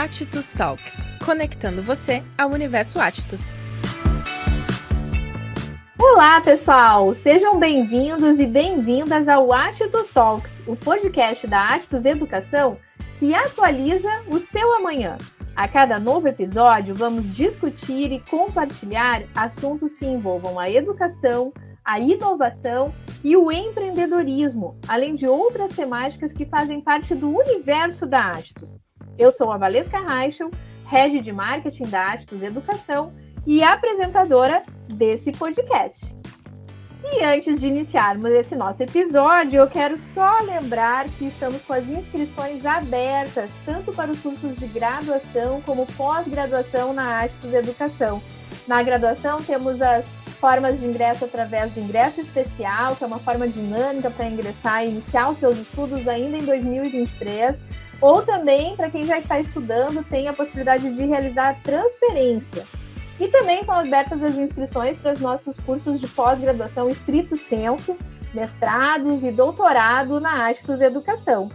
Attus Talks, conectando você ao universo Attus. Olá, pessoal! Sejam bem-vindos e bem-vindas ao Attus Talks, o podcast da Attus Educação que atualiza o seu amanhã. A cada novo episódio, vamos discutir e compartilhar assuntos que envolvam a educação, a inovação e o empreendedorismo, além de outras temáticas que fazem parte do universo da Attus. Eu sou a Valesca Reichel, Head de Marketing da Attus Educação e apresentadora desse podcast. E antes de iniciarmos esse nosso episódio, eu quero só lembrar que estamos com as inscrições abertas, tanto para os cursos de graduação como pós-graduação na Attus Educação. Na graduação, temos as formas de ingresso através do ingresso especial, que é uma forma dinâmica para ingressar e iniciar os seus estudos ainda em 2023, ou também, para quem já está estudando, tem a possibilidade de realizar transferência. E também estão abertas as inscrições para os nossos cursos de pós-graduação estrito sensu, mestrados e doutorado na Attus Educação.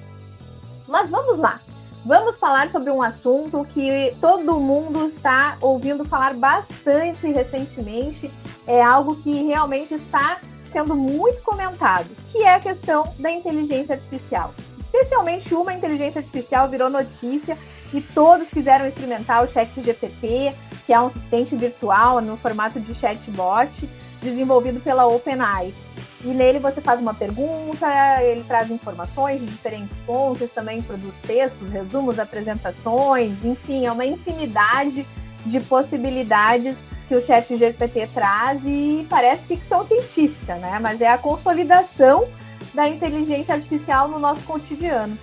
Mas vamos lá! Vamos falar sobre um assunto que todo mundo está ouvindo falar bastante recentemente, é algo que realmente está sendo muito comentado, que é a questão da inteligência artificial. Especialmente uma inteligência artificial virou notícia e todos quiseram experimentar o ChatGPT, que é um assistente virtual no formato de chatbot, desenvolvido pela OpenAI. E nele você faz uma pergunta, ele traz informações de diferentes fontes, também produz textos, resumos, apresentações, enfim, é uma infinidade de possibilidades que o ChatGPT traz e parece ficção científica, né? Mas é a consolidação da inteligência artificial no nosso cotidiano.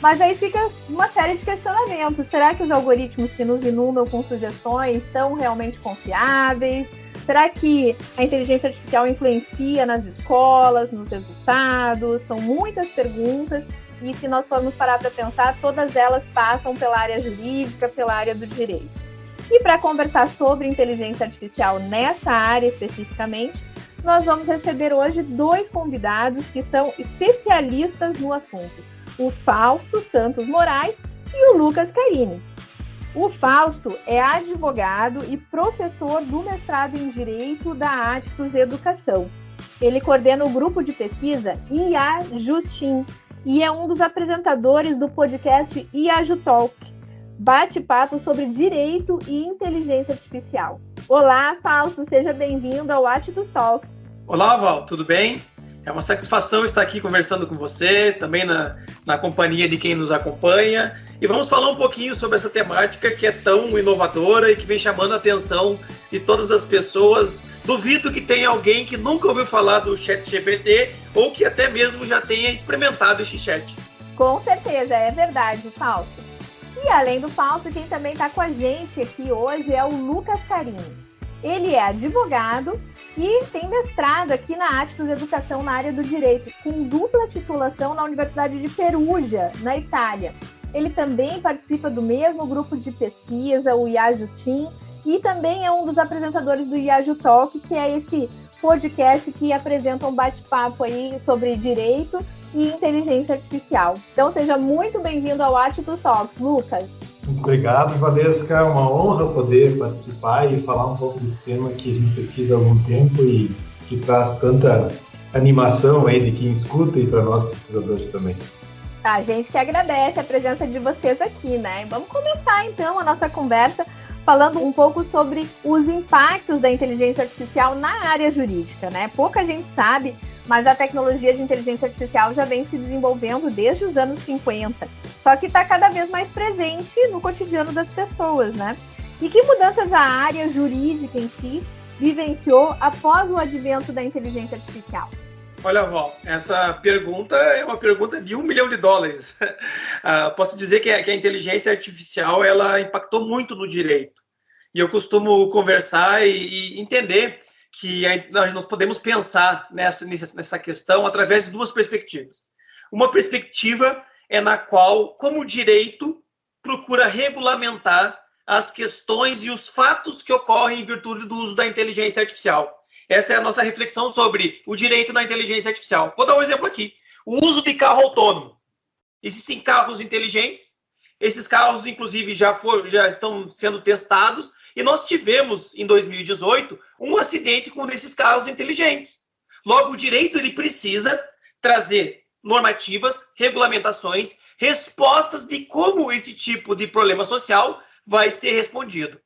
Mas aí fica uma série de questionamentos. Será que os algoritmos que nos inundam com sugestões são realmente confiáveis? Será que a inteligência artificial influencia nas escolas, nos resultados? São muitas perguntas e se nós formos parar para pensar, todas elas passam pela área jurídica, pela área do direito. E para conversar sobre inteligência artificial nessa área especificamente, nós vamos receber hoje dois convidados que são especialistas no assunto. O Fausto Santos Moraes e o Lucas Carini. O Fausto é advogado e professor do mestrado em Direito da Attus Educação. Ele coordena o grupo de pesquisa IAJustim e é um dos apresentadores do podcast IAJuTalk, bate-papo sobre direito e inteligência artificial. Olá, Fausto, seja bem-vindo ao Attus Talk. Olá, Val, tudo bem? É uma satisfação estar aqui conversando com você, também na companhia de quem nos acompanha. E vamos falar um pouquinho sobre essa temática que é tão inovadora e que vem chamando a atenção de todas as pessoas. Duvido que tenha alguém que nunca ouviu falar do ChatGPT ou que até mesmo já tenha experimentado esse chat. Com certeza, é verdade, Fausto. E além do Fausto, quem também está com a gente aqui hoje é o Lucas Carini. Ele é advogado e tem mestrado aqui na Attus Educação na área do direito, com dupla titulação na Universidade de Perugia, na Itália. Ele também participa do mesmo grupo de pesquisa, o IAJustim, e também é um dos apresentadores do IAJuTalk, que é esse podcast que apresenta um bate-papo aí sobre direito e inteligência artificial. Então seja muito bem-vindo ao Attus Talks, Lucas. Muito obrigado, Valesca. É uma honra poder participar e falar um pouco desse tema que a gente pesquisa há algum tempo e que traz tanta animação aí de quem escuta e para nós pesquisadores também. A gente que agradece a presença de vocês aqui, né? Vamos começar então a nossa conversa falando um pouco sobre os impactos da inteligência artificial na área jurídica, né? Pouca gente sabe, mas a tecnologia de inteligência artificial já vem se desenvolvendo desde os anos 50. Só que está cada vez mais presente no cotidiano das pessoas, né? E que mudanças a área jurídica em si vivenciou após o advento da inteligência artificial? Olha, Val, essa pergunta é uma pergunta de $1 milhão. Posso dizer que a inteligência artificial ela impactou muito no direito. E eu costumo conversar e entender que nós podemos pensar nessa questão através de duas perspectivas. Uma perspectiva é na qual, como o direito procura regulamentar as questões e os fatos que ocorrem em virtude do uso da inteligência artificial. Essa é a nossa reflexão sobre o direito na inteligência artificial. Vou dar um exemplo aqui. O uso de carro autônomo. Existem carros inteligentes, Esses carros, inclusive, já estão sendo testados e nós tivemos, em 2018, um acidente com um desses carros inteligentes. Logo, o direito ele precisa trazer normativas, regulamentações, respostas de como esse tipo de problema social vai ser respondido.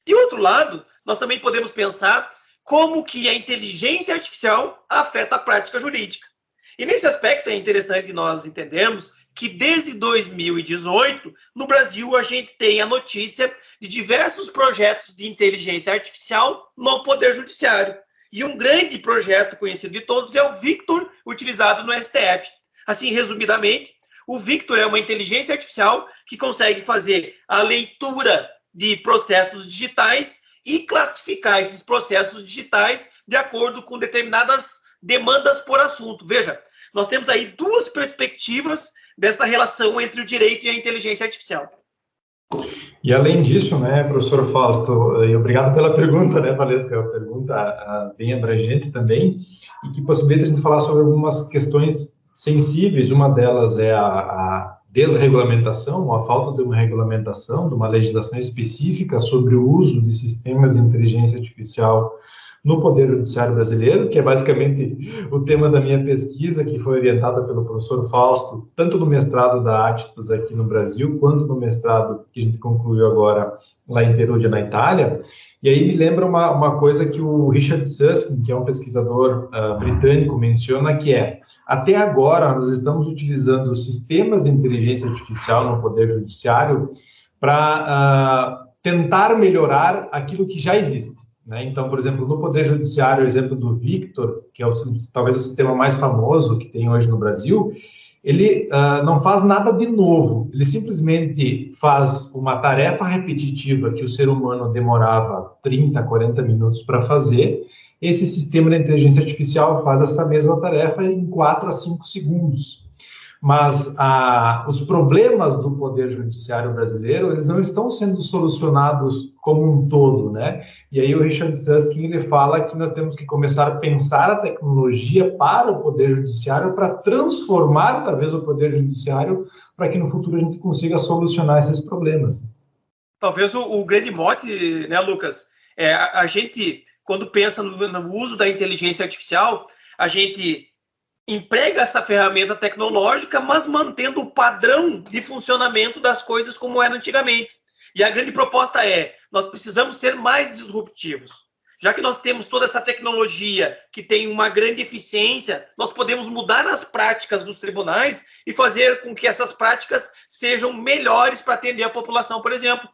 De outro lado, nós também podemos pensar como que a inteligência artificial afeta a prática jurídica. E nesse aspecto é interessante nós entendermos que desde 2018, no Brasil, a gente tem a notícia de diversos projetos de inteligência artificial no Poder Judiciário. E um grande projeto conhecido de todos é o Victor, utilizado no STF. Assim, resumidamente, o Victor é uma inteligência artificial que consegue fazer a leitura de processos digitais e classificar esses processos digitais de acordo com determinadas demandas por assunto. Veja, nós temos aí duas perspectivas dessa relação entre o direito e a inteligência artificial. E além disso, né, professor Fausto, e obrigado pela pergunta, né, Valesca, é uma pergunta bem abrangente também, e que possibilita a gente falar sobre algumas questões sensíveis. Uma delas é a desregulamentação, a falta de uma regulamentação, de uma legislação específica sobre o uso de sistemas de inteligência artificial no Poder Judiciário brasileiro, que é basicamente o tema da minha pesquisa, que foi orientada pelo professor Fausto, tanto no mestrado da Actus aqui no Brasil, quanto no mestrado que a gente concluiu agora lá em Perugia, na Itália. E aí me lembra uma coisa que o Richard Susskind, que é um pesquisador britânico, menciona, que é, até agora nós estamos utilizando sistemas de inteligência artificial no Poder Judiciário para tentar melhorar aquilo que já existe. Então, por exemplo, no Poder Judiciário, o exemplo do Victor, que é talvez o sistema mais famoso que tem hoje no Brasil, ele não faz nada de novo, ele simplesmente faz uma tarefa repetitiva que o ser humano demorava 30, 40 minutos para fazer. Esse sistema de inteligência artificial faz essa mesma tarefa em 4 a 5 segundos. Mas os problemas do Poder Judiciário brasileiro, eles não estão sendo solucionados como um todo, né? E aí o Richard Susskind, ele fala que nós temos que começar a pensar a tecnologia para o Poder Judiciário, para transformar, talvez, o Poder Judiciário, para que no futuro a gente consiga solucionar esses problemas. Talvez o grande mote, né, Lucas, a gente, quando pensa no uso da inteligência artificial, a gente emprega essa ferramenta tecnológica, mas mantendo o padrão de funcionamento das coisas como era antigamente. E a grande proposta nós precisamos ser mais disruptivos. Já que nós temos toda essa tecnologia que tem uma grande eficiência, nós podemos mudar as práticas dos tribunais e fazer com que essas práticas sejam melhores para atender a população, por exemplo.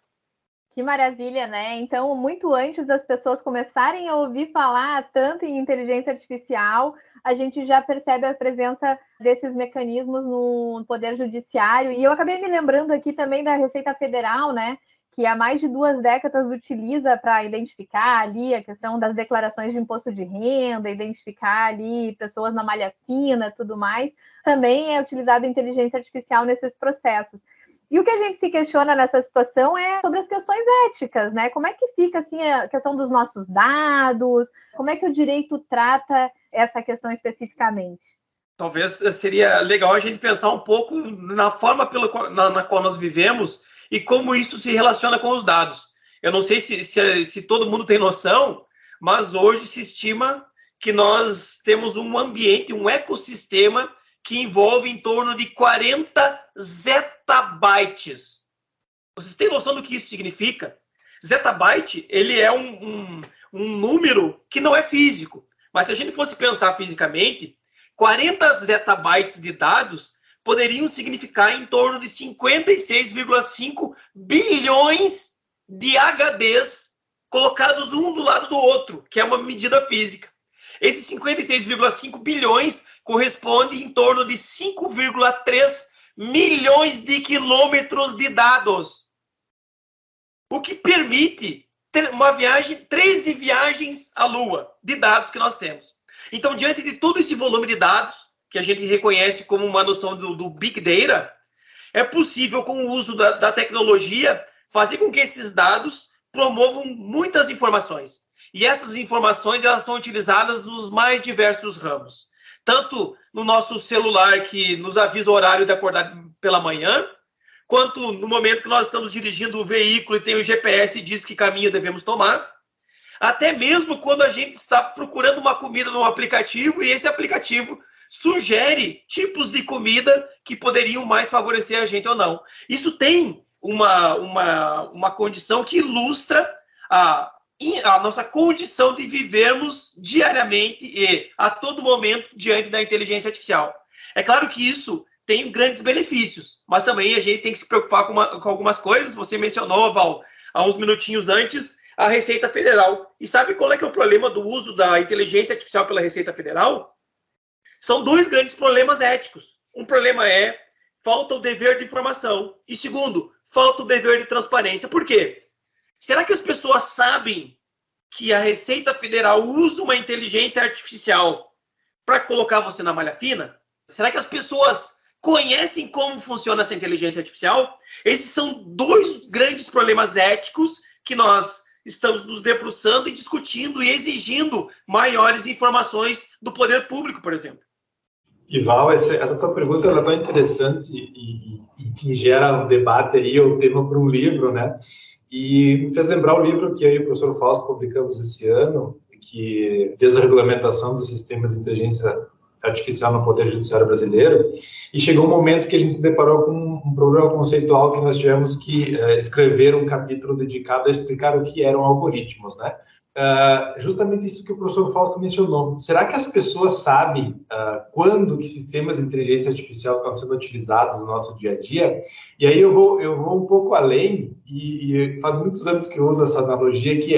Que maravilha, né? Então, muito antes das pessoas começarem a ouvir falar tanto em inteligência artificial, a gente já percebe a presença desses mecanismos no Poder Judiciário. E eu acabei me lembrando aqui também da Receita Federal, né? Que há mais de 2 décadas utiliza para identificar ali a questão das declarações de imposto de renda, identificar ali pessoas na malha fina, tudo mais. Também é utilizada a inteligência artificial nesses processos. E o que a gente se questiona nessa situação é sobre as questões éticas, né? Como é que fica assim, a questão dos nossos dados? Como é que o direito trata essa questão especificamente? Talvez seria legal a gente pensar um pouco na forma na qual nós vivemos e como isso se relaciona com os dados. Eu não sei se todo mundo tem noção, mas hoje se estima que nós temos um ambiente, um ecossistema que envolve em torno de 40 zettabytes. Vocês têm noção do que isso significa? Zettabyte, ele é um número que não é físico. Mas se a gente fosse pensar fisicamente, 40 zettabytes de dados poderiam significar em torno de 56,5 bilhões de HDs colocados um do lado do outro, que é uma medida física. Esses 56,5 bilhões corresponde em torno de 5,3 milhões de quilômetros de dados. O que permite uma viagem, 13 viagens à Lua de dados que nós temos. Então, diante de todo esse volume de dados, que a gente reconhece como uma noção do Big Data, é possível, com o uso da tecnologia, fazer com que esses dados promovam muitas informações. E essas informações, elas são utilizadas nos mais diversos ramos. Tanto no nosso celular, que nos avisa o horário de acordar pela manhã, quanto no momento que nós estamos dirigindo o veículo e tem o GPS e diz que caminho devemos tomar, até mesmo quando a gente está procurando uma comida num aplicativo e esse aplicativo sugere tipos de comida que poderiam mais favorecer a gente ou não. Isso tem uma condição que ilustra a nossa condição de vivermos diariamente e a todo momento diante da inteligência artificial. É claro que isso tem grandes benefícios, mas também a gente tem que se preocupar com algumas coisas. Você mencionou, Val, há uns minutinhos antes, a Receita Federal. E sabe qual é que é o problema do uso da inteligência artificial pela Receita Federal? São dois grandes problemas éticos. Um problema é falta o dever de informação. E segundo, falta o dever de transparência. Por quê? Será que as pessoas sabem que a Receita Federal usa uma inteligência artificial para colocar você na malha fina? Será que as pessoas conhecem como funciona essa inteligência artificial? Esses são dois grandes problemas éticos que nós estamos nos debruçando e discutindo e exigindo maiores informações do poder público, por exemplo. Ival, essa tua pergunta ela é tão interessante e gera um debate aí, o tema para um livro, né? E me fez lembrar o livro que eu e o professor Fausto publicamos esse ano, que desregulamentação dos sistemas de inteligência artificial no Poder Judiciário brasileiro, e chegou um momento que a gente se deparou com um problema conceitual que nós tivemos que escrever um capítulo dedicado a explicar o que eram algoritmos, né? Justamente isso que o professor Fausto mencionou. Será que as pessoas sabem quando que sistemas de inteligência artificial estão sendo utilizados no nosso dia a dia? E aí eu vou um pouco além, e faz muitos anos que eu uso essa analogia, que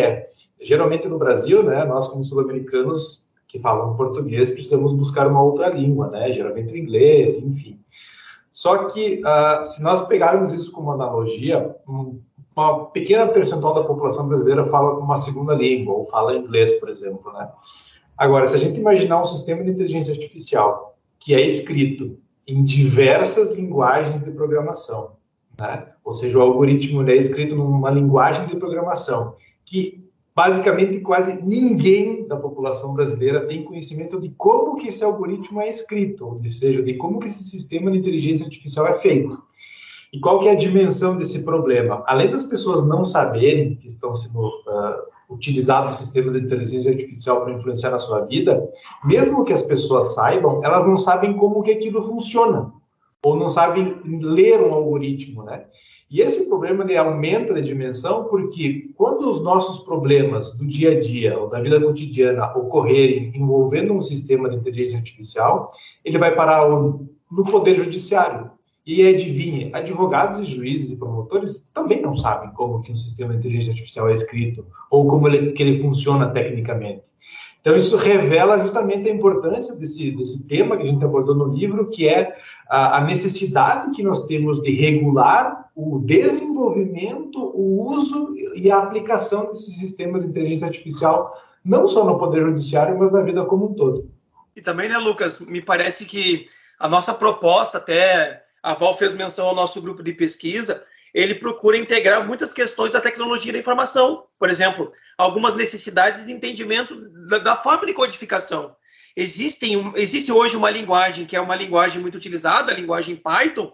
geralmente no Brasil, né, nós como sul-americanos que falam português, precisamos buscar uma outra língua, né, geralmente o inglês, enfim. Só que, se nós pegarmos isso como analogia, uma pequena percentual da população brasileira fala uma segunda língua, ou fala inglês, por exemplo, né? Agora, se a gente imaginar um sistema de inteligência artificial que é escrito em diversas linguagens de programação, né? Ou seja, o algoritmo é escrito numa linguagem de programação que, basicamente, quase ninguém da população brasileira tem conhecimento de como que esse algoritmo é escrito, ou seja, de como que esse sistema de inteligência artificial é feito. E qual que é a dimensão desse problema? Além das pessoas não saberem que estão sendo utilizados sistemas de inteligência artificial para influenciar na sua vida, mesmo que as pessoas saibam, elas não sabem como que aquilo funciona, ou não sabem ler um algoritmo, né? E esse problema ele aumenta de dimensão porque quando os nossos problemas do dia a dia ou da vida cotidiana ocorrerem envolvendo um sistema de inteligência artificial, ele vai parar no Poder Judiciário. E adivinhe, advogados e juízes e promotores também não sabem como que um sistema de inteligência artificial é escrito ou como que ele funciona tecnicamente. Então, isso revela justamente a importância desse tema que a gente abordou no livro, que é a necessidade que nós temos de regular o desenvolvimento, o uso e a aplicação desses sistemas de inteligência artificial, não só no Poder Judiciário, mas na vida como um todo. E também, né, Lucas, me parece que a nossa proposta, até a Val fez menção ao nosso grupo de pesquisa, ele procura integrar muitas questões da tecnologia da informação. Por exemplo, algumas necessidades de entendimento da forma de codificação. Existe hoje uma linguagem que é uma linguagem muito utilizada, a linguagem Python,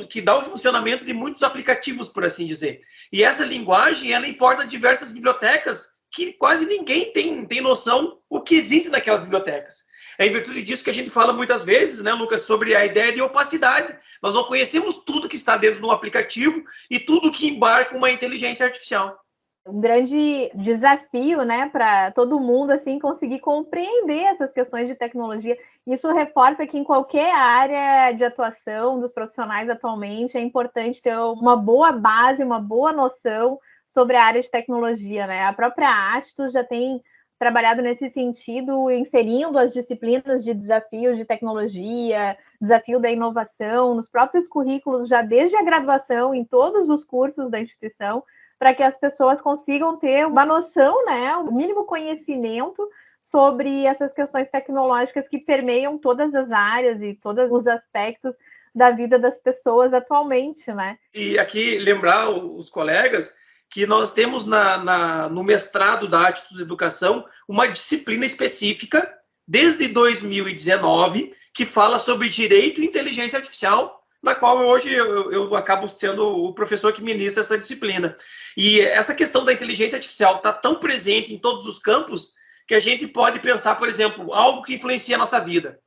que dá o funcionamento de muitos aplicativos, por assim dizer. E essa linguagem, ela importa diversas bibliotecas que quase ninguém tem noção o que existe naquelas bibliotecas. É em virtude disso que a gente fala muitas vezes, né, Lucas, sobre a ideia de opacidade. Nós não conhecemos tudo que está dentro de um aplicativo e tudo que embarca uma inteligência artificial. Um grande desafio, né, para todo mundo assim conseguir compreender essas questões de tecnologia. Isso reforça que em qualquer área de atuação dos profissionais atualmente é importante ter uma boa base, uma boa noção sobre a área de tecnologia, né? A própria Actus já tem trabalhado nesse sentido, inserindo as disciplinas de desafio de tecnologia, desafio da inovação, nos próprios currículos, já desde a graduação, em todos os cursos da instituição, para que as pessoas consigam ter uma noção, né, o mínimo conhecimento sobre essas questões tecnológicas que permeiam todas as áreas e todos os aspectos da vida das pessoas atualmente, né? E aqui lembrar os colegas que nós temos no mestrado da Actus Educação uma disciplina específica, desde 2019, que fala sobre direito e inteligência artificial, na qual hoje eu acabo sendo o professor que ministra essa disciplina. E essa questão da inteligência artificial está tão presente em todos os campos que a gente pode pensar, por exemplo, algo que influencia a nossa vida.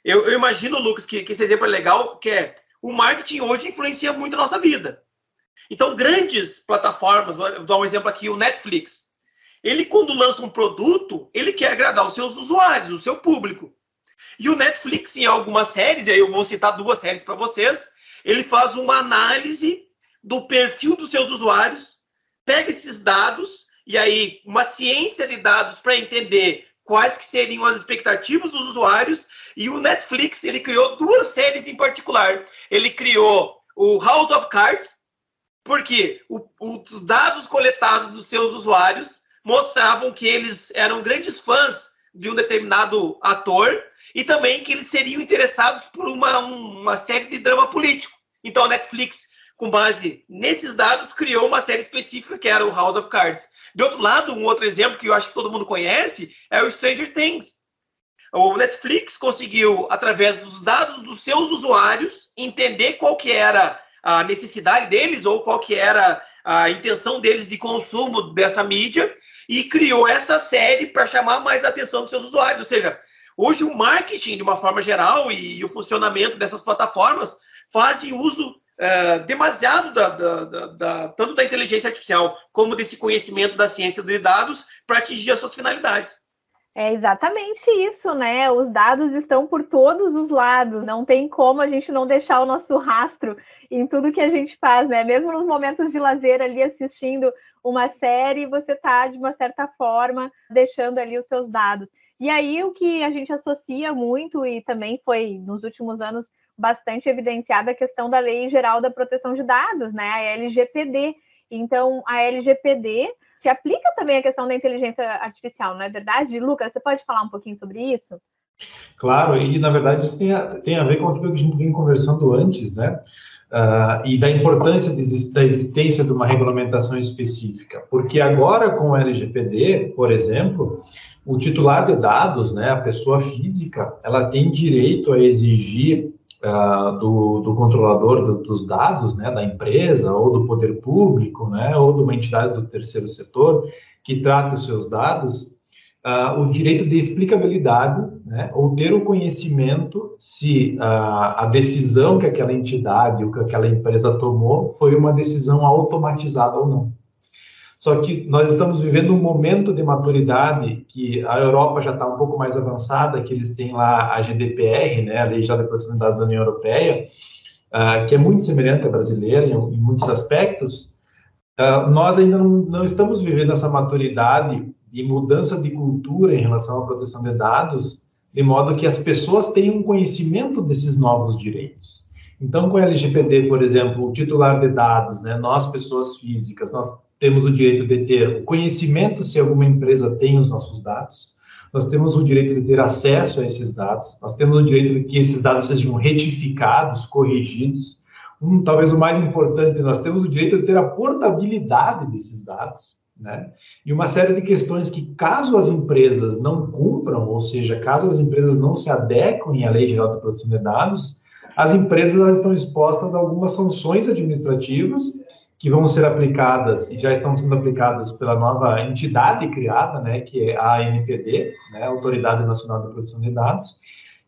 Eu imagino, Lucas, que esse exemplo é legal, que é o marketing hoje influencia muito a nossa vida. Então, grandes plataformas, vou dar um exemplo aqui, o Netflix. Ele, quando lança um produto, ele quer agradar os seus usuários, o seu público. E o Netflix, em algumas séries, e aí eu vou citar 2 séries para vocês, ele faz uma análise do perfil dos seus usuários, pega esses dados, e aí uma ciência de dados para entender quais que seriam as expectativas dos usuários, e o Netflix, ele criou 2 séries em particular. Ele criou o House of Cards, porque os dados coletados dos seus usuários mostravam que eles eram grandes fãs de um determinado ator, e também que eles seriam interessados por uma série de drama político. Então, a Netflix, com base nesses dados, criou uma série específica que era o House of Cards. De outro lado, um outro exemplo que eu acho que todo mundo conhece é o Stranger Things. O Netflix conseguiu, através dos dados dos seus usuários, entender qual que era a necessidade deles ou qual que era a intenção deles de consumo dessa mídia e criou essa série para chamar mais a atenção dos seus usuários. Ou seja, hoje o marketing, de uma forma geral, e o funcionamento dessas plataformas fazem uso demasiado tanto da inteligência artificial como desse conhecimento da ciência de dados para atingir as suas finalidades. É exatamente isso, né? Os dados estão por todos os lados, não tem como a gente não deixar o nosso rastro em tudo que a gente faz, né? Mesmo nos momentos de lazer ali assistindo uma série, você está, de uma certa forma, deixando ali os seus dados. E aí o que a gente associa muito, e também foi nos últimos anos bastante evidenciada, a questão da Lei Geral da Proteção de Dados, né? A LGPD. Então, a LGPD se aplica também à questão da inteligência artificial, não é verdade? Lucas, você pode falar um pouquinho sobre isso? Claro, e na verdade isso tem a ver com aquilo que a gente vem conversando antes, né? E da importância da existência de uma regulamentação específica. Porque agora, com o LGPD, por exemplo, o titular de dados, né, a pessoa física, ela tem direito a exigir do controlador dos dados, né, da empresa, ou do poder público, né, ou de uma entidade do terceiro setor, que trata os seus dados, o direito de explicabilidade, né, ou ter o conhecimento se a decisão que aquela entidade ou que aquela empresa tomou foi uma decisão automatizada ou não. Só que nós estamos vivendo um momento de maturidade que a Europa já está um pouco mais avançada, que eles têm lá a GDPR, né, a Lei Geral de Proteção de Dados da União Europeia, que é muito semelhante à brasileira em muitos aspectos. Nós ainda não estamos vivendo essa maturidade de mudança de cultura em relação à proteção de dados, de modo que as pessoas tenham um conhecimento desses novos direitos. Então, com a LGPD, por exemplo, o titular de dados, né, nós, pessoas físicas, nós temos o direito de ter o conhecimento se alguma empresa tem os nossos dados, nós temos o direito de ter acesso a esses dados, nós temos o direito de que esses dados sejam retificados, corrigidos. Talvez o mais importante, nós temos o direito de ter a portabilidade desses dados, né? E uma série de questões que, caso as empresas não cumpram, ou seja, caso as empresas não se adequem à Lei Geral de Proteção de Dados, as empresas estão expostas a algumas sanções administrativas que vão ser aplicadas, e já estão sendo aplicadas pela nova entidade criada, né, que é a ANPD, né, Autoridade Nacional de Proteção de Dados,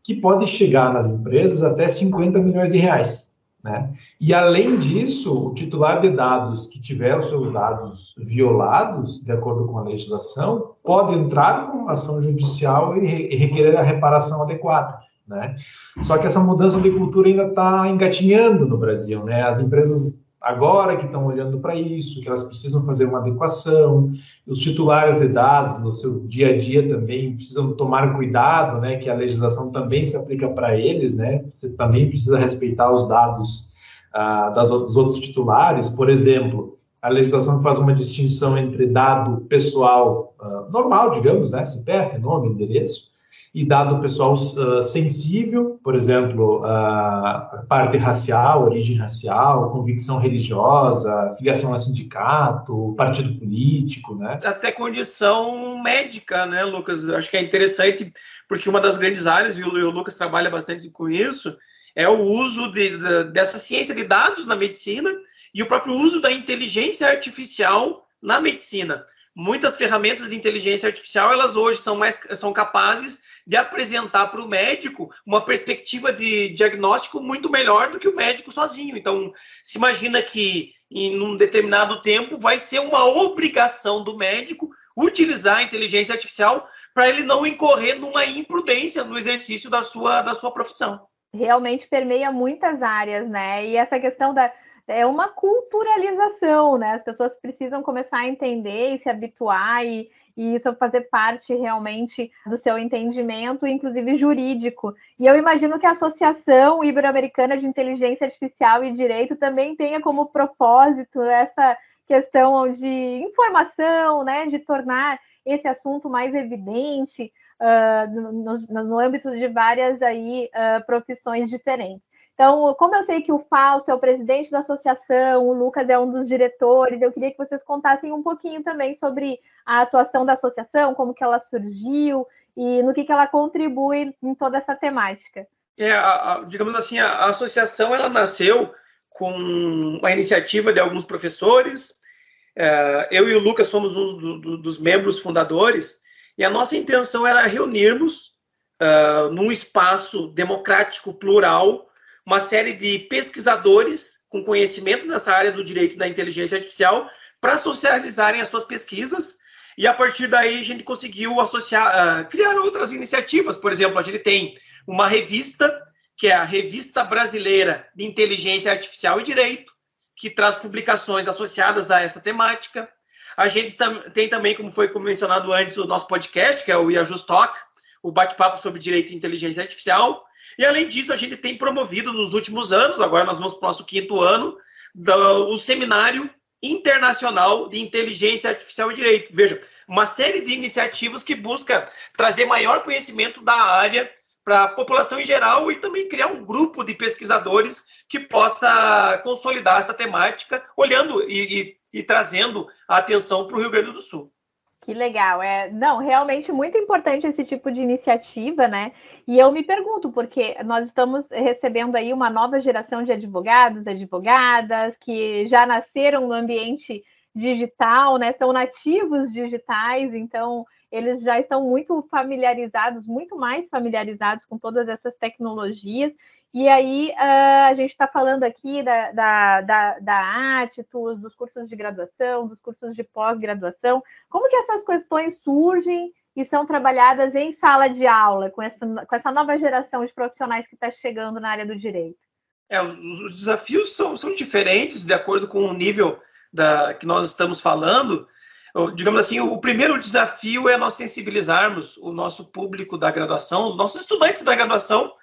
que pode chegar nas empresas até 50 milhões de reais. Né? E, além disso, o titular de dados que tiver os seus dados violados, de acordo com a legislação, pode entrar com uma ação judicial e requerer a reparação adequada. Né? Só que essa mudança de cultura ainda está engatinhando no Brasil. Né? As empresas agora que estão olhando para isso, que elas precisam fazer uma adequação, os titulares de dados no seu dia a dia também precisam tomar cuidado, né, que a legislação também se aplica para eles, né, você também precisa respeitar os dados dos outros titulares. Por exemplo, a legislação faz uma distinção entre dado pessoal normal, digamos, né, CPF, nome, endereço, e dado pessoal sensível, por exemplo, a parte racial, origem racial, convicção religiosa, filiação a sindicato, partido político, né? Até condição médica, né, Lucas? Acho que é interessante, porque uma das grandes áreas, e o Lucas trabalha bastante com isso, é o uso dessa ciência de dados na medicina e o próprio uso da inteligência artificial na medicina. Muitas ferramentas de inteligência artificial, elas hoje são capazes de apresentar para o médico uma perspectiva de diagnóstico muito melhor do que o médico sozinho. Então, se imagina que em um determinado tempo vai ser uma obrigação do médico utilizar a inteligência artificial para ele não incorrer numa imprudência no exercício da sua profissão. Realmente permeia muitas áreas, né? E essa questão é uma culturalização, né? As pessoas precisam começar a entender e se habituar e isso fazer parte realmente do seu entendimento, inclusive jurídico. E eu imagino que a Associação Ibero-Americana de Inteligência Artificial e Direito também tenha como propósito essa questão de informação, né? De tornar esse assunto mais evidente no âmbito de várias profissões diferentes. Então, como eu sei que o Fausto é o presidente da associação, o Lucas é um dos diretores, eu queria que vocês contassem um pouquinho também sobre a atuação da associação, como que ela surgiu e no que ela contribui em toda essa temática. Digamos assim, a associação ela nasceu com a iniciativa de alguns professores. Eu e o Lucas somos um dos membros fundadores e a nossa intenção era reunirmos num espaço democrático, plural, uma série de pesquisadores com conhecimento nessa área do direito da inteligência artificial para socializarem as suas pesquisas e a partir daí a gente conseguiu criar outras iniciativas. Por exemplo, a gente tem uma revista que é a Revista Brasileira de Inteligência Artificial e Direito, que traz publicações associadas a essa temática. A gente tem também, como foi mencionado antes, o nosso podcast, que é o IAJUS Talk, o bate-papo sobre direito e inteligência artificial. E, além disso, a gente tem promovido nos últimos anos, agora nós vamos para o nosso 5º ano, o Seminário Internacional de Inteligência Artificial e Direito. Veja, uma série de iniciativas que busca trazer maior conhecimento da área para a população em geral e também criar um grupo de pesquisadores que possa consolidar essa temática, olhando e trazendo a atenção para o Rio Grande do Sul. Que legal, realmente muito importante esse tipo de iniciativa, né? E eu me pergunto, porque nós estamos recebendo aí uma nova geração de advogados, advogadas, que já nasceram no ambiente digital, né? São nativos digitais, então eles já estão muito mais familiarizados com todas essas tecnologias. E aí, a gente está falando aqui da Attus, dos cursos de graduação, dos cursos de pós-graduação. Como que essas questões surgem e são trabalhadas em sala de aula, com essa nova geração de profissionais que está chegando na área do direito? Os desafios são diferentes de acordo com o nível que nós estamos falando. Digamos assim, o primeiro desafio é nós sensibilizarmos o nosso público da graduação, os nossos estudantes da graduação,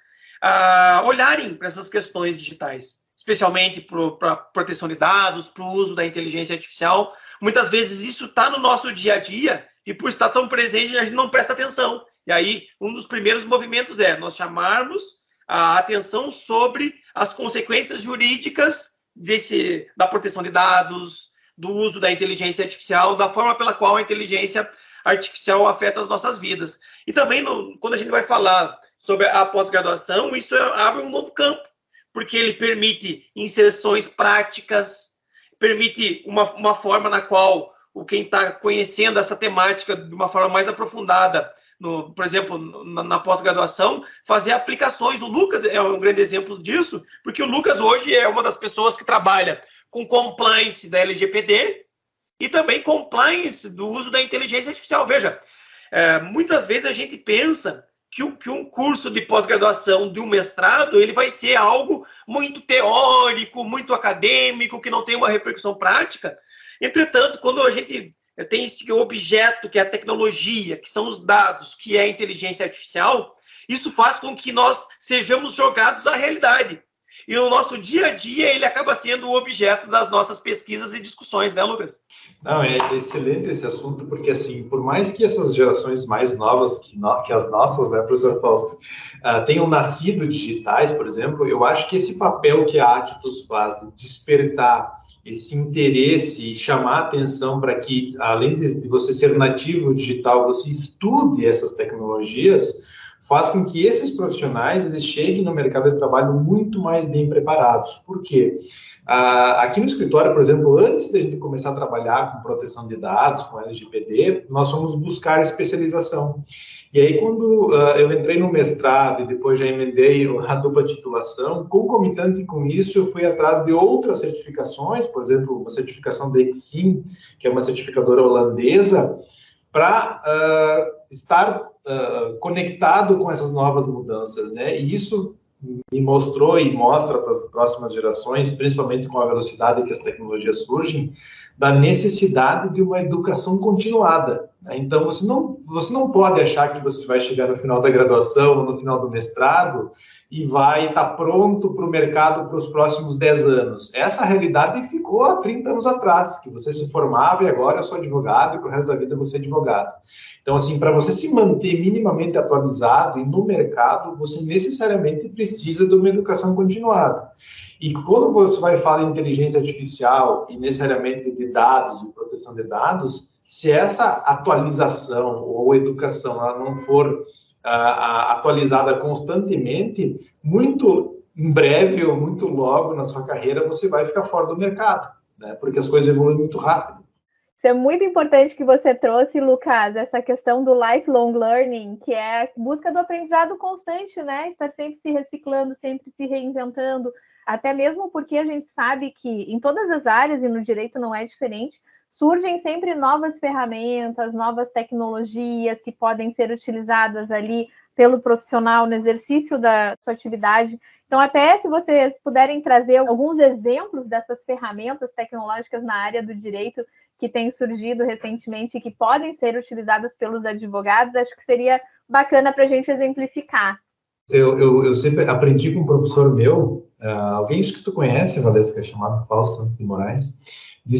a olharem para essas questões digitais, especialmente para a proteção de dados, para o uso da inteligência artificial. Muitas vezes isso está no nosso dia a dia e por estar tão presente a gente não presta atenção. E aí um dos primeiros movimentos é nós chamarmos a atenção sobre as consequências jurídicas da proteção de dados, do uso da inteligência artificial, da forma pela qual a inteligência artificial afeta as nossas vidas. E também, quando a gente vai falar sobre a pós-graduação, isso abre um novo campo, porque ele permite inserções práticas, permite uma forma na qual quem está conhecendo essa temática de uma forma mais aprofundada, por exemplo, na pós-graduação, fazer aplicações. O Lucas é um grande exemplo disso, porque o Lucas hoje é uma das pessoas que trabalha com compliance da LGPD e também compliance do uso da inteligência artificial. Veja, muitas vezes a gente pensa que um curso de pós-graduação, de um mestrado, ele vai ser algo muito teórico, muito acadêmico, que não tem uma repercussão prática. Entretanto, quando a gente tem esse objeto, que é a tecnologia, que são os dados, que é a inteligência artificial, isso faz com que nós sejamos jogados à realidade. E o nosso dia a dia, ele acaba sendo o objeto das nossas pesquisas e discussões, né, Lucas? Não, é excelente esse assunto, porque, assim, por mais que essas gerações mais novas que as nossas, né, professor Fausto, tenham nascido digitais, por exemplo, eu acho que esse papel que a Attus faz de despertar esse interesse e chamar a atenção para que, além de você ser nativo digital, você estude essas tecnologias, faz com que esses profissionais eles cheguem no mercado de trabalho muito mais bem preparados. Por quê? Aqui no escritório, por exemplo, antes da gente começar a trabalhar com proteção de dados, com LGPD, nós fomos buscar especialização. E aí, quando eu entrei no mestrado e depois já emendei a dupla titulação, concomitante com isso, eu fui atrás de outras certificações, por exemplo, uma certificação da Exim, que é uma certificadora holandesa, para estar conectado com essas novas mudanças, né? E isso me mostrou e mostra para as próximas gerações, principalmente com a velocidade que as tecnologias surgem, da necessidade de uma educação continuada, né? Então, você não pode achar que você vai chegar no final da graduação ou no final do mestrado e vai estar pronto para o mercado para os próximos 10 anos. Essa realidade ficou há 30 anos atrás, que você se formava e agora eu sou advogado e para o resto da vida você é advogado. Então, assim, para você se manter minimamente atualizado e no mercado, você necessariamente precisa de uma educação continuada. E quando você vai falar em inteligência artificial e necessariamente de dados e proteção de dados, se essa atualização ou educação ela não for atualizada constantemente, muito em breve ou muito logo na sua carreira você vai ficar fora do mercado, né? Porque as coisas evoluem muito rápido. Isso é muito importante que você trouxe, Lucas, essa questão do lifelong learning, que é a busca do aprendizado constante, né? Estar sempre se reciclando, sempre se reinventando, até mesmo porque a gente sabe que em todas as áreas, e no direito não é diferente, surgem sempre novas ferramentas, novas tecnologias que podem ser utilizadas ali pelo profissional no exercício da sua atividade. Então, até se vocês puderem trazer alguns exemplos dessas ferramentas tecnológicas na área do direito que têm surgido recentemente e que podem ser utilizadas pelos advogados, acho que seria bacana para a gente exemplificar. Eu sempre aprendi com um professor meu, alguém que tu conhece, Valesca, chamado Fausto Santos de Moraes, de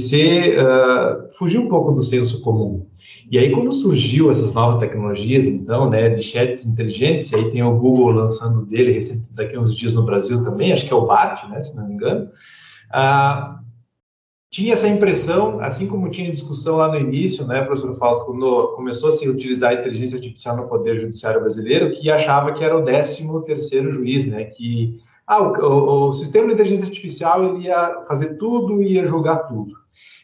fugir um pouco do senso comum. E aí, quando surgiu essas novas tecnologias, então, né, de chats inteligentes, e aí tem o Google lançando dele daqui a uns dias no Brasil também, acho que é o Bart, né, se não me engano, tinha essa impressão, assim como tinha discussão lá no início, né, professor Fausto, quando começou a se utilizar a inteligência artificial no Poder Judiciário brasileiro, que achava que era o 13º juiz, né, que o sistema de inteligência artificial ele ia fazer tudo e ia julgar tudo.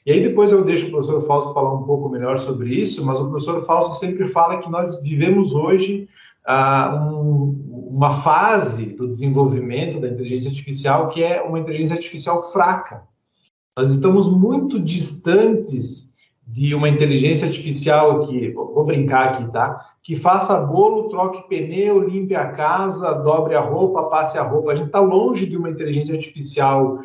E aí depois eu deixo o professor Fausto falar um pouco melhor sobre isso, mas o professor Fausto sempre fala que nós vivemos hoje uma fase do desenvolvimento da inteligência artificial que é uma inteligência artificial fraca. Nós estamos muito distantes de uma inteligência artificial que, vou brincar aqui, tá? Que faça bolo, troque pneu, limpe a casa, dobre a roupa, passe a roupa. A gente está longe de uma inteligência artificial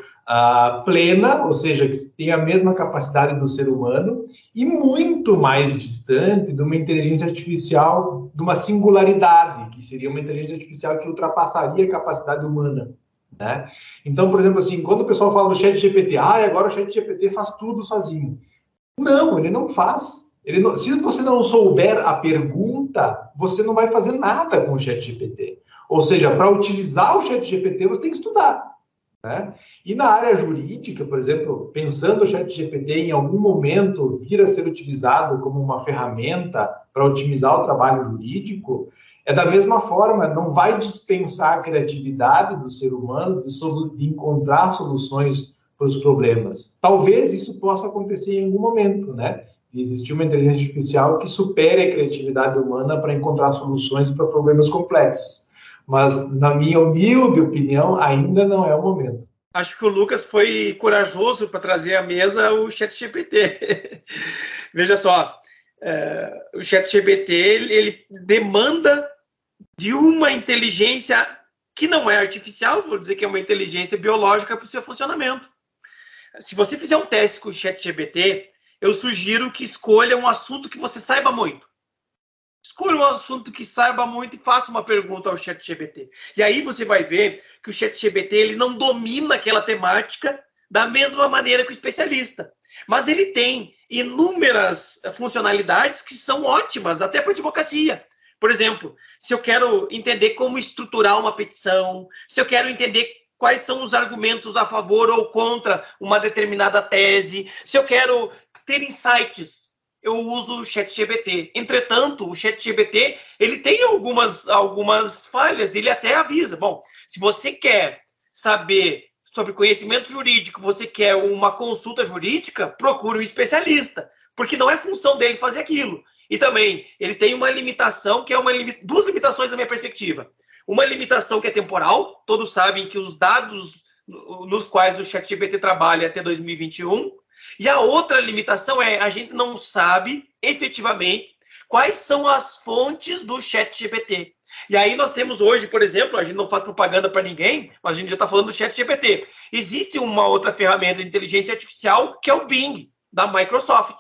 plena, ou seja, que tem a mesma capacidade do ser humano, e muito mais distante de uma inteligência artificial, de uma singularidade, que seria uma inteligência artificial que ultrapassaria a capacidade humana, né? Então, por exemplo, assim, quando o pessoal fala do ChatGPT, agora o ChatGPT faz tudo sozinho. Não, ele não faz. Se você não souber a pergunta, você não vai fazer nada com o ChatGPT. Ou seja, para utilizar o ChatGPT, você tem que estudar, né? E na área jurídica, por exemplo, pensando o ChatGPT em algum momento vir a ser utilizado como uma ferramenta para otimizar o trabalho jurídico, é da mesma forma, não vai dispensar a criatividade do ser humano de encontrar soluções para os problemas. Talvez isso possa acontecer em algum momento, né? Existir uma inteligência artificial que supere a criatividade humana para encontrar soluções para problemas complexos. Mas, na minha humilde opinião, ainda não é o momento. Acho que o Lucas foi corajoso para trazer à mesa o ChatGPT. Veja só, o ChatGPT ele demanda de uma inteligência que não é artificial, vou dizer que é uma inteligência biológica para o seu funcionamento. Se você fizer um teste com o ChatGPT, eu sugiro que escolha um assunto que você saiba muito. Escolha um assunto que saiba muito e faça uma pergunta ao ChatGPT. E aí você vai ver que o ChatGPT ele não domina aquela temática da mesma maneira que o especialista. Mas ele tem inúmeras funcionalidades que são ótimas, até para advocacia. Por exemplo, se eu quero entender como estruturar uma petição, se eu quero entender quais são os argumentos a favor ou contra uma determinada tese, se eu quero ter insights eu uso o ChatGPT. Entretanto, o ChatGPT, ele tem algumas falhas, ele até avisa. Bom, se você quer saber sobre conhecimento jurídico, você quer uma consulta jurídica, procure um especialista, porque não é função dele fazer aquilo. E também, ele tem uma limitação, que é duas limitações da minha perspectiva. Uma limitação que é temporal, todos sabem que os dados nos quais o ChatGPT trabalha até 2021, e a outra limitação é a gente não sabe efetivamente quais são as fontes do ChatGPT. E aí nós temos hoje, por exemplo, a gente não faz propaganda para ninguém, mas a gente já está falando do ChatGPT. Existe uma outra ferramenta de inteligência artificial que é o Bing, da Microsoft.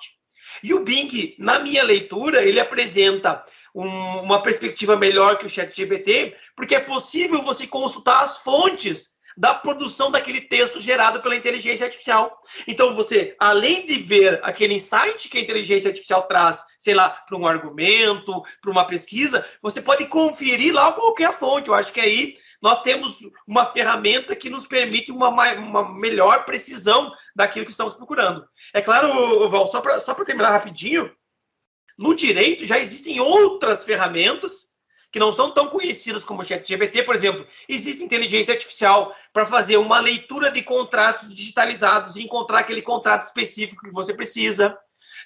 E o Bing, na minha leitura, ele apresenta uma perspectiva melhor que o ChatGPT, porque é possível você consultar as fontes da produção daquele texto gerado pela inteligência artificial. Então, você, além de ver aquele insight que a inteligência artificial traz, sei lá, para um argumento, para uma pesquisa, você pode conferir lá qual que é a fonte. Eu acho que aí nós temos uma ferramenta que nos permite uma melhor precisão daquilo que estamos procurando. É claro, Val, só para terminar rapidinho, no direito já existem outras ferramentas que não são tão conhecidas como o ChatGPT. Por exemplo, existe inteligência artificial para fazer uma leitura de contratos digitalizados e encontrar aquele contrato específico que você precisa.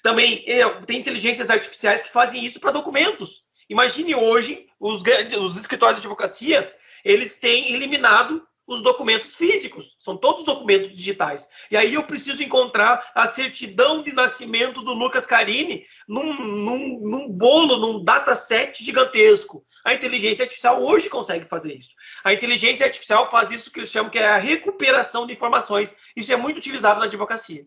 Também tem inteligências artificiais que fazem isso para documentos. Imagine hoje, os escritórios de advocacia, eles têm eliminado os documentos físicos, são todos documentos digitais. E aí eu preciso encontrar a certidão de nascimento do Lucas Carini num bolo, num dataset gigantesco. A inteligência artificial hoje consegue fazer isso. A inteligência artificial faz isso que eles chamam que é a recuperação de informações. Isso é muito utilizado na advocacia.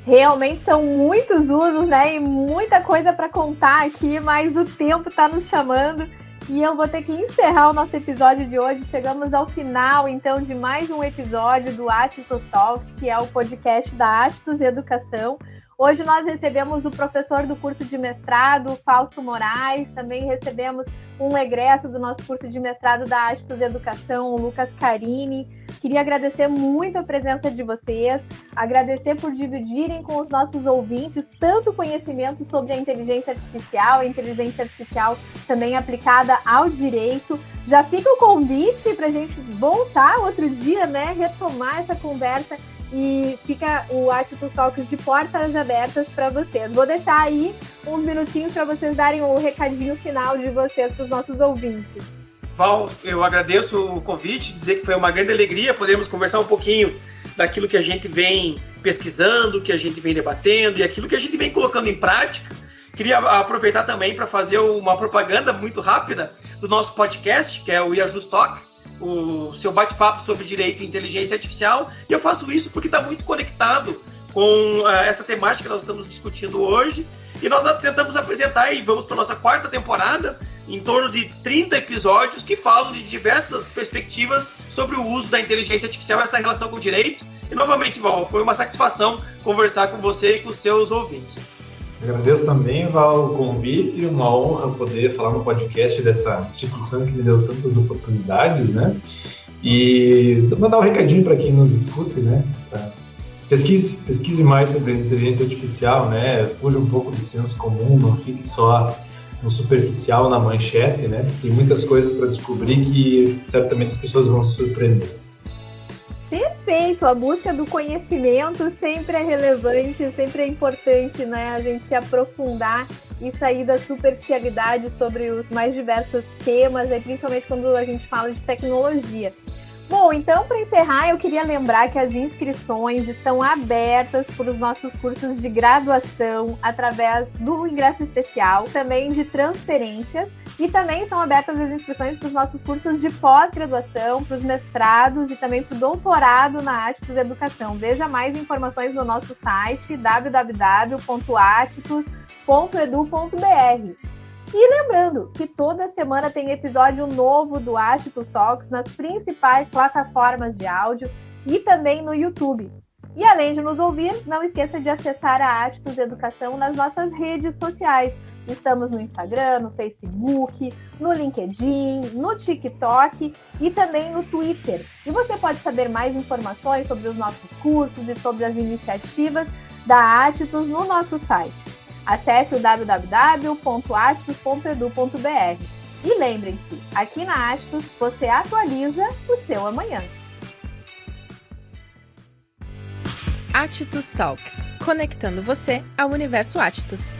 Realmente são muitos usos, né? E muita coisa para contar aqui, mas o tempo está nos chamando. E eu vou ter que encerrar o nosso episódio de hoje. Chegamos ao final, então, de mais um episódio do Attus Talks, que é o podcast da Attus Educação. Hoje nós recebemos o professor do curso de mestrado, Fausto Moraes. Também recebemos um egresso do nosso curso de mestrado da Attus Educação, o Lucas Carini. Queria agradecer muito a presença de vocês, agradecer por dividirem com os nossos ouvintes tanto conhecimento sobre a inteligência artificial também aplicada ao direito. Já fica o convite para a gente voltar outro dia, né, retomar essa conversa, e fica o Attus Talks de portas abertas para vocês. Vou deixar aí uns minutinhos para vocês darem o recadinho final de vocês para os nossos ouvintes. Val, eu agradeço o convite, dizer que foi uma grande alegria podermos conversar um pouquinho daquilo que a gente vem pesquisando, que a gente vem debatendo e aquilo que a gente vem colocando em prática. Queria aproveitar também para fazer uma propaganda muito rápida do nosso podcast, que é o IAJUSTalk, o seu bate-papo sobre direito e inteligência artificial. E eu faço isso porque está muito conectado com essa temática que nós estamos discutindo hoje. E nós tentamos apresentar, e vamos para a nossa 4ª temporada, em torno de 30 episódios que falam de diversas perspectivas sobre o uso da inteligência artificial e essa relação com o direito. E, novamente, Val, foi uma satisfação conversar com você e com os seus ouvintes. Agradeço também, Val, o convite, uma honra poder falar no podcast dessa instituição que me deu tantas oportunidades, né? E mandar um recadinho para quem nos escute, né? Pesquise mais sobre a inteligência artificial, né? Fuja um pouco do senso comum, não fique só no superficial, na manchete, né? Tem muitas coisas para descobrir que certamente as pessoas vão se surpreender. Perfeito! A busca do conhecimento sempre é relevante, sempre é importante, né? A gente se aprofundar e sair da superficialidade sobre os mais diversos temas, principalmente quando a gente fala de tecnologia. Bom, então, para encerrar, eu queria lembrar que as inscrições estão abertas para os nossos cursos de graduação através do ingresso especial, também de transferências, e também estão abertas as inscrições para os nossos cursos de pós-graduação, para os mestrados e também para o doutorado na Attus Educação. Veja mais informações no nosso site www.attus.edu.br. E lembrando que toda semana tem episódio novo do Attus Talks nas principais plataformas de áudio e também no YouTube. E além de nos ouvir, não esqueça de acessar a Attus Educação nas nossas redes sociais. Estamos no Instagram, no Facebook, no LinkedIn, no TikTok e também no Twitter. E você pode saber mais informações sobre os nossos cursos e sobre as iniciativas da Attus no nosso site. Acesse o www.atitus.edu.br. E lembrem-se, aqui na Atitus você atualiza o seu amanhã. Atitus Talks, conectando você ao universo Atitus.